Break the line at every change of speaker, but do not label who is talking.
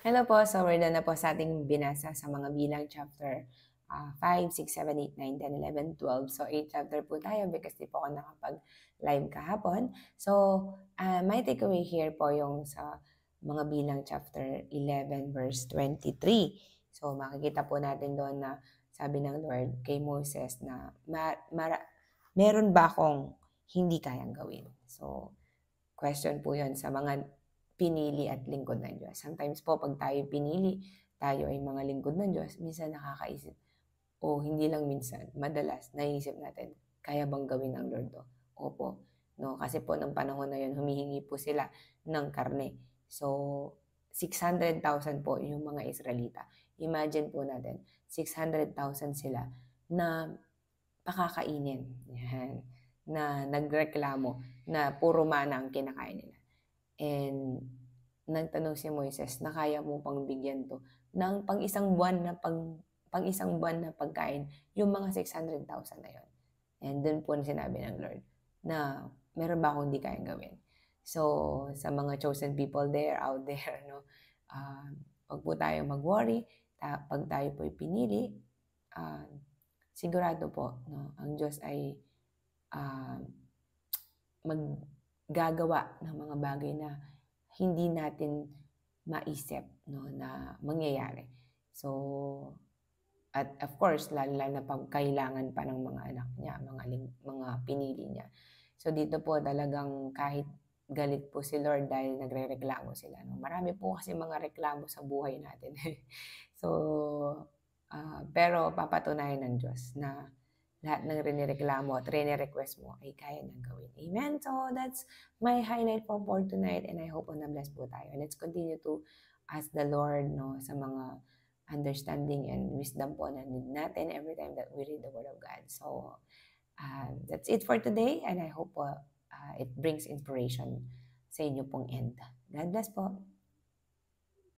Hello po, so we're done na po sa ating binasa sa mga bilang chapter 5, 6, 7, 8, 9, 10, 11, 12. So 8 chapter po tayo because di po ako nakapag-live kahapon. So my takeaway here po yung sa mga bilang chapter 11 verse 23. So makikita po natin doon na sabi ng Lord kay Moses na meron ba akong hindi kayang gawin? So question po yun sa mga pinili at lingkod ng Diyos. Sometimes po, pag tayo pinili, tayo ay mga lingkod ng Diyos, minsan nakakaisip, o hindi lang minsan, madalas, naisip natin, kaya bang gawin ng Lord to? Opo. No? Kasi po, ng panahon na yun, humihingi po sila ng karne. So, 600,000 po yung mga Israelita. Imagine po natin, 600,000 sila na pakakainin. Yan. Na nagreklamo na puro mana ang kinakain nila. And nagtanong si Moises na kaya mo pang bigyan to ng pang isang buwan na pagkain yung mga 600,000 na yon. And dun po sinabi ng Lord na meron ba akong hindi kayang gawin. So sa mga chosen people there, out there, no, wag po tayo mag-worry. Pag tayo po'y pinili, uh, sigurado po, no, ang Diyos ay uh, maggagawa ng mga bagay na hindi natin maisip, no, na mangyayari. So, at of course, lalo na pag kailangan pa ng mga anak niya, mga pinili niya. So, dito po talagang kahit galit po si Lord dahil nagrereklamo sila. No? Marami po kasi mga reklamo sa buhay natin. So, pero papatunayan ng Diyos na lahat ng rinireklamo at rinirequest mo ay kaya niyang gawin. Amen? So, that's my highlight for tonight and I hope na bless po tayo. And let's continue to ask the Lord, no, sa mga understanding and wisdom po na need natin every time that we read the Word of God. So, that's it for today and I hope it brings inspiration sa inyo pong end. God bless po.